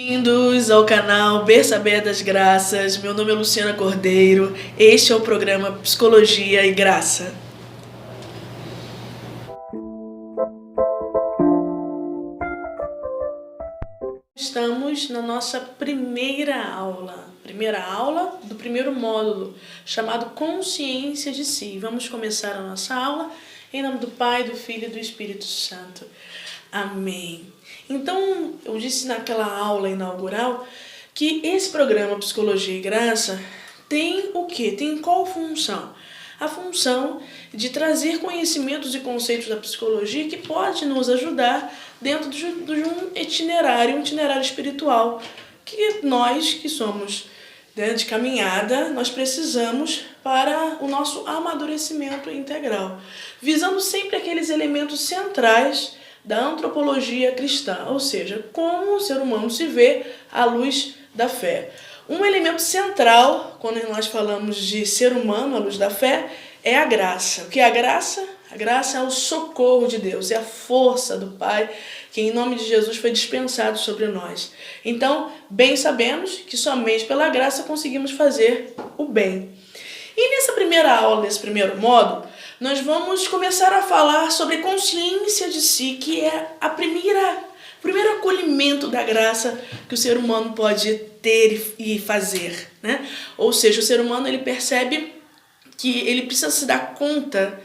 Bem-vindos ao canal Berçabeia das Graças. Meu nome é Luciana Cordeiro. Este é o programa Psicologia e Graça. Estamos na nossa primeira aula do primeiro módulo, chamado Consciência de Si. Vamos começar a nossa aula em nome do Pai, do Filho e do Espírito Santo. Amém. Então, eu disse naquela aula inaugural que esse programa Psicologia e Graça tem o quê? Tem qual função? A função de trazer conhecimentos e conceitos da psicologia que pode nos ajudar dentro de um itinerário espiritual que nós, que somos de caminhada, nós precisamos para o nosso amadurecimento integral, visando sempre aqueles elementos centrais da antropologia cristã, ou seja, como o ser humano se vê à luz da fé. Um elemento central, quando nós falamos de ser humano à luz da fé, é a graça. O que é a graça? A graça é o socorro de Deus, é a força do Pai, que em nome de Jesus foi dispensado sobre nós. Então, bem sabemos que somente pela graça conseguimos fazer o bem. E nessa primeira aula, nesse primeiro módulo, nós vamos começar a falar sobre consciência de si, que é o primeiro acolhimento da graça que o ser humano pode ter e fazer, né? Ou seja, o ser humano ele percebe que ele precisa se dar conta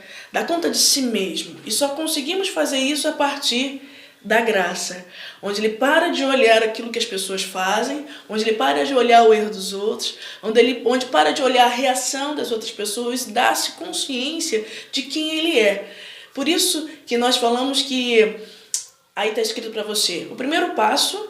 de si mesmo. E só conseguimos fazer isso a partir da graça, onde ele para de olhar aquilo que as pessoas fazem, onde ele para de olhar o erro dos outros, onde para de olhar a reação das outras pessoas, dá-se consciência de quem ele é. Por isso que nós falamos que, aí está escrito para você, o primeiro passo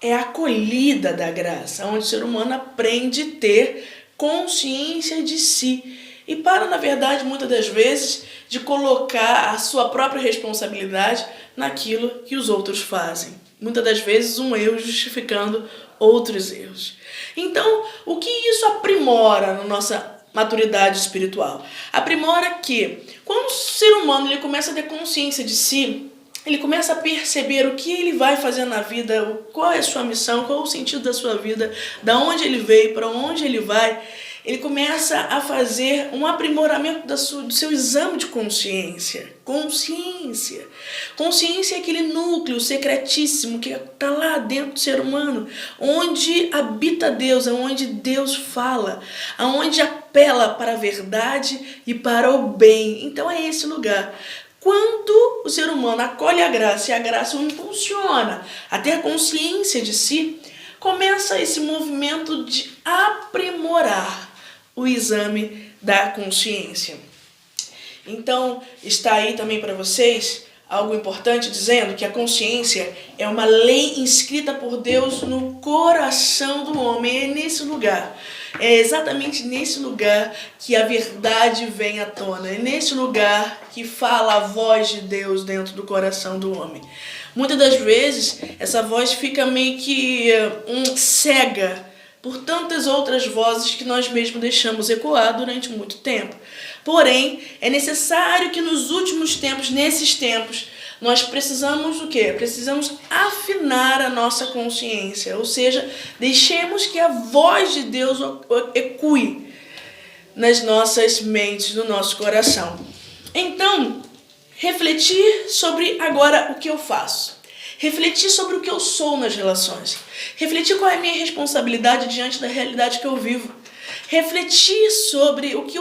é a acolhida da graça, onde o ser humano aprende a ter consciência de si. E para, na verdade, muitas das vezes, de colocar a sua própria responsabilidade naquilo que os outros fazem. Muitas das vezes um erro justificando outros erros. Então, o que isso aprimora na nossa maturidade espiritual? Aprimora que, quando o ser humano ele começa a ter consciência de si, ele começa a perceber o que ele vai fazer na vida, qual é a sua missão, qual é o sentido da sua vida, da onde ele veio, para onde ele vai. Ele começa a fazer um aprimoramento do seu exame de consciência. Consciência é aquele núcleo secretíssimo que está lá dentro do ser humano, onde habita Deus, onde Deus fala, onde apela para a verdade e para o bem. Então é esse lugar. Quando o ser humano acolhe a graça e a graça o impulsiona a ter consciência de si, começa esse movimento de aprimorar o exame da consciência. Então, está aí também para vocês algo importante dizendo que a consciência é uma lei inscrita por Deus no coração do homem. É nesse lugar, é exatamente nesse lugar que a verdade vem à tona. É nesse lugar que fala a voz de Deus dentro do coração do homem. Muitas das vezes, essa voz fica meio que cega por tantas outras vozes que nós mesmos deixamos ecoar durante muito tempo. Porém, é necessário que nos últimos tempos, nesses tempos, nós precisamos o quê? Precisamos afinar a nossa consciência, ou seja, deixemos que a voz de Deus ecoe nas nossas mentes, no nosso coração. Então, refletir sobre agora o que eu faço. Refletir sobre o que eu sou nas relações. Refletir qual é a minha responsabilidade diante da realidade que eu vivo. Refletir sobre o que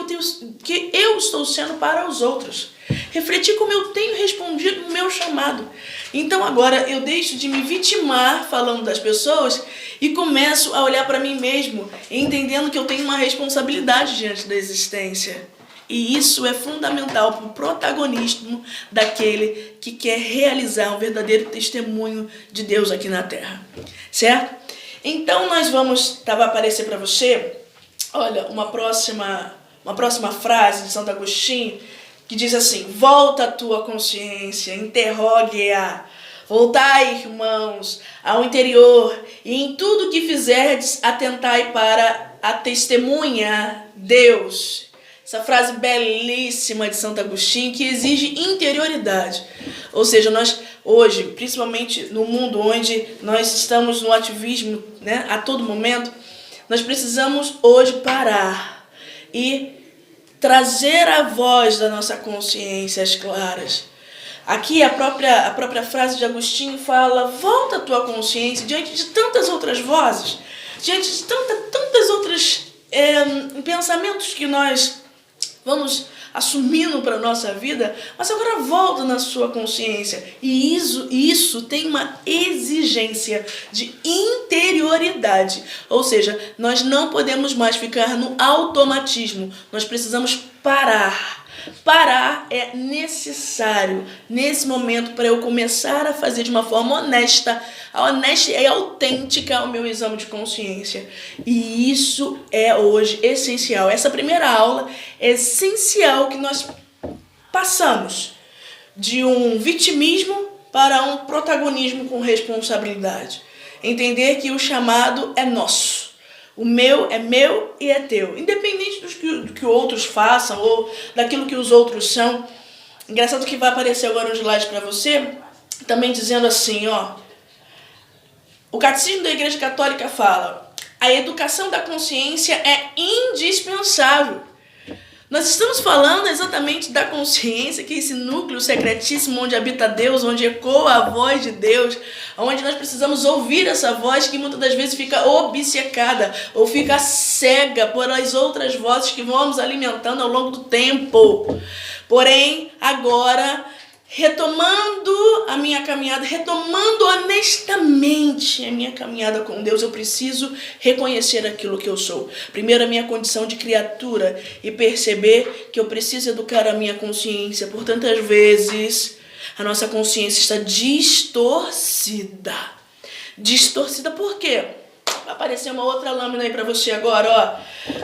eu estou sendo para os outros. Refletir como eu tenho respondido no meu chamado. Então agora eu deixo de me vitimar falando das pessoas e começo a olhar para mim mesmo, entendendo que eu tenho uma responsabilidade diante da existência. E isso é fundamental para o protagonismo daquele que quer realizar um verdadeiro testemunho de Deus aqui na Terra. Certo? Então nós vamos, vai aparecer para você, olha, uma próxima frase de Santo Agostinho, que diz assim: volta a tua consciência, interrogue-a. Voltai, irmãos, ao interior, e em tudo que fizerdes, atentai para a testemunha Deus. Essa frase belíssima de Santo Agostinho que exige interioridade. Ou seja, nós hoje, principalmente no mundo onde nós estamos no ativismo, né, a todo momento, nós precisamos hoje parar e trazer a voz da nossa consciência às claras. Aqui a própria frase de Agostinho fala: volta a tua consciência diante de tantas outras vozes, diante de tantas outras pensamentos que nós vamos assumindo para a nossa vida, mas agora volta na sua consciência. E isso tem uma exigência de interioridade. Ou seja, nós não podemos mais ficar no automatismo. Nós precisamos parar. Parar é necessário nesse momento para eu começar a fazer de uma forma honesta e autêntica o meu exame de consciência. E isso é hoje essencial. Essa primeira aula é essencial que nós passamos de um vitimismo para um protagonismo com responsabilidade. Entender que o chamado é nosso. O meu é meu e é teu. Independente do que outros façam ou daquilo que os outros são. Engraçado que vai aparecer agora um slide para você, também dizendo assim, ó. O Catecismo da Igreja Católica fala: a educação da consciência é indispensável. Nós estamos falando exatamente da consciência, que é esse núcleo secretíssimo onde habita Deus, onde ecoa a voz de Deus, onde nós precisamos ouvir essa voz que muitas das vezes fica obcecada ou fica cega por as outras vozes que vamos alimentando ao longo do tempo. Porém, agora, retomando a minha caminhada, retomando honestamente a minha caminhada com Deus, eu preciso reconhecer aquilo que eu sou. Primeiro, a minha condição de criatura e perceber que eu preciso educar a minha consciência. Por tantas vezes, a nossa consciência está distorcida. Distorcida por quê? Vai aparecer uma outra lâmina aí para você agora, ó.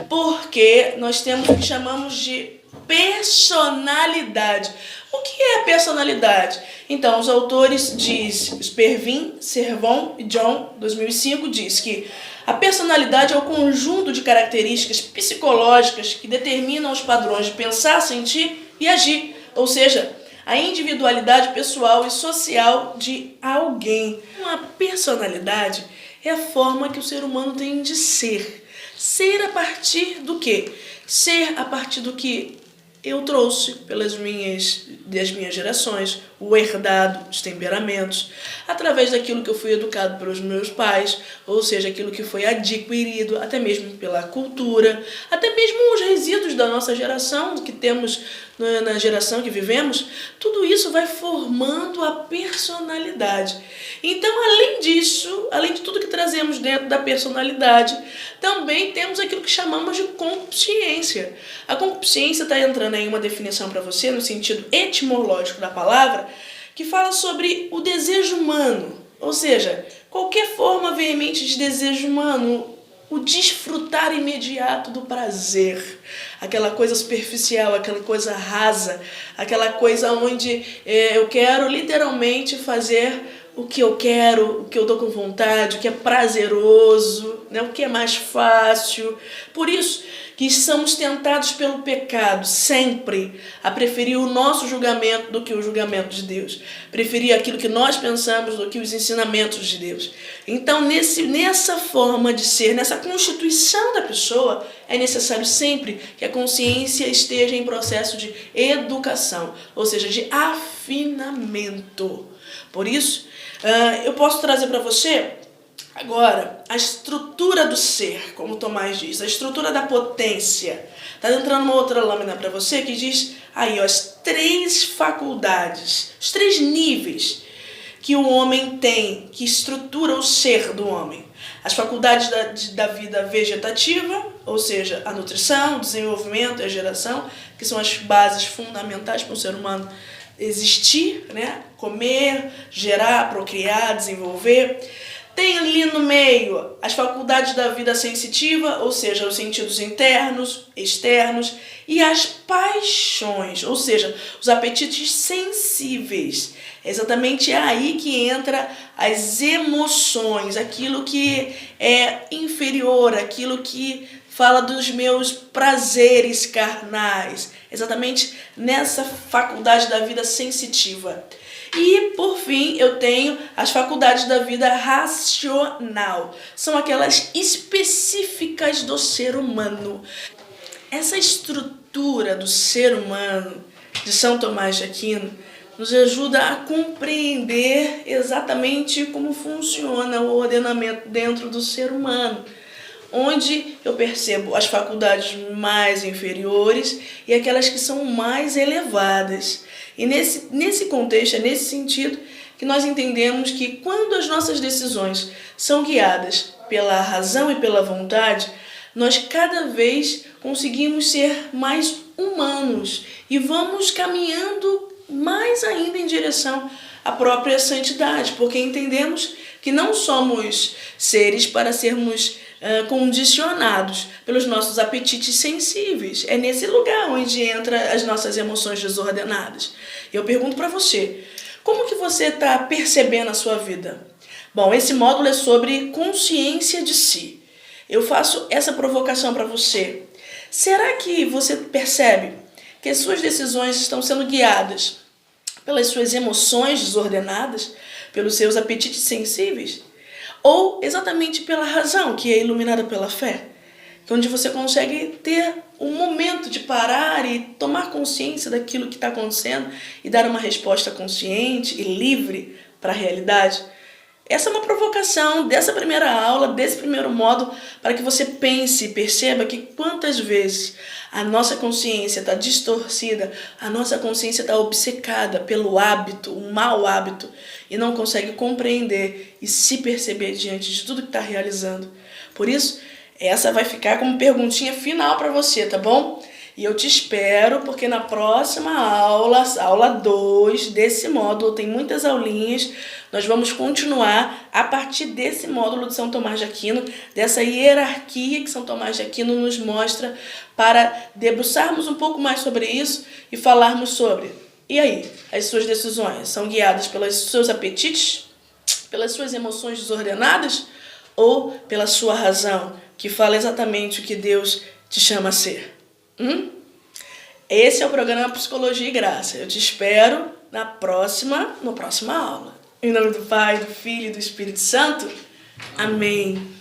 Porque nós temos o que chamamos de personalidade. O que é personalidade? Então, os autores Spervin, Servon e John, 2005, diz que a personalidade é o conjunto de características psicológicas que determinam os padrões de pensar, sentir e agir, ou seja, a individualidade pessoal e social de alguém. Uma personalidade é a forma que o ser humano tem de ser. Ser a partir do quê? Ser a partir do que eu trouxe das minhas gerações, o herdado, os temperamentos, através daquilo que eu fui educado pelos meus pais, ou seja, aquilo que foi adquirido, até mesmo pela cultura, até mesmo os resíduos da nossa geração, que temos na geração que vivemos, tudo isso vai formando a personalidade. Então, além disso, além de tudo que trazemos dentro da personalidade, também temos aquilo que chamamos de concupiscência. A concupiscência está entrando aí uma definição para você, no sentido etimológico da palavra, que fala sobre o desejo humano, ou seja, qualquer forma veemente de desejo humano, o desfrutar imediato do prazer, aquela coisa superficial, aquela coisa rasa, aquela coisa onde eu quero literalmente fazer o que eu quero, o que eu estou com vontade, o que é prazeroso, né? O que é mais fácil. Por isso que somos tentados pelo pecado sempre a preferir o nosso julgamento do que o julgamento de Deus. Preferir aquilo que nós pensamos do que os ensinamentos de Deus. Então, nessa forma de ser, nessa constituição da pessoa, é necessário sempre que a consciência esteja em processo de educação, ou seja, de afinamento. Por isso, eu posso trazer para você agora a estrutura do ser, como Tomás diz, a estrutura da potência. Está entrando uma outra lâmina para você que diz aí, ó, as 3 faculdades, os 3 níveis que o homem tem, que estrutura o ser do homem. As faculdades da vida vegetativa, ou seja, a nutrição, o desenvolvimento e a geração, que são as bases fundamentais para o ser humano existir, né? Comer, gerar, procriar, desenvolver. Tem ali no meio as faculdades da vida sensitiva, ou seja, os sentidos internos, externos, e as paixões, ou seja, os apetites sensíveis. É exatamente aí que entra as emoções, aquilo que é inferior, aquilo que fala dos meus prazeres carnais, exatamente nessa faculdade da vida sensitiva. E, por fim, eu tenho as faculdades da vida racional. São aquelas específicas do ser humano. Essa estrutura do ser humano de São Tomás de Aquino nos ajuda a compreender exatamente como funciona o ordenamento dentro do ser humano, onde eu percebo as faculdades mais inferiores e aquelas que são mais elevadas. E nesse contexto, é nesse sentido que nós entendemos que quando as nossas decisões são guiadas pela razão e pela vontade, nós cada vez conseguimos ser mais humanos e vamos caminhando mais ainda em direção à própria santidade, porque entendemos que não somos seres para sermos condicionados pelos nossos apetites sensíveis. É nesse lugar onde entram as nossas emoções desordenadas. Eu pergunto para você, como que você está percebendo a sua vida? Bom, esse módulo é sobre consciência de si. Eu faço essa provocação para você. Será que você percebe que as suas decisões estão sendo guiadas pelas suas emoções desordenadas, pelos seus apetites sensíveis? Ou exatamente pela razão, que é iluminada pela fé, onde você consegue ter um momento de parar e tomar consciência daquilo que está acontecendo e dar uma resposta consciente e livre para a realidade? Essa é uma provocação dessa primeira aula, desse primeiro módulo, para que você pense e perceba que quantas vezes a nossa consciência está distorcida, a nossa consciência está obcecada pelo hábito, o mau hábito, e não consegue compreender e se perceber diante de tudo que está realizando. Por isso, essa vai ficar como perguntinha final para você, tá bom? E eu te espero, porque na próxima aula, aula 2 desse módulo, tem muitas aulinhas, nós vamos continuar a partir desse módulo de São Tomás de Aquino, dessa hierarquia que São Tomás de Aquino nos mostra, para debruçarmos um pouco mais sobre isso e falarmos sobre, e aí, as suas decisões são guiadas pelos seus apetites, pelas suas emoções desordenadas ou pela sua razão, que fala exatamente o que Deus te chama a ser? Esse é o programa Psicologia e Graça. Eu te espero na próxima aula. Em nome do Pai, do Filho e do Espírito Santo. Amém.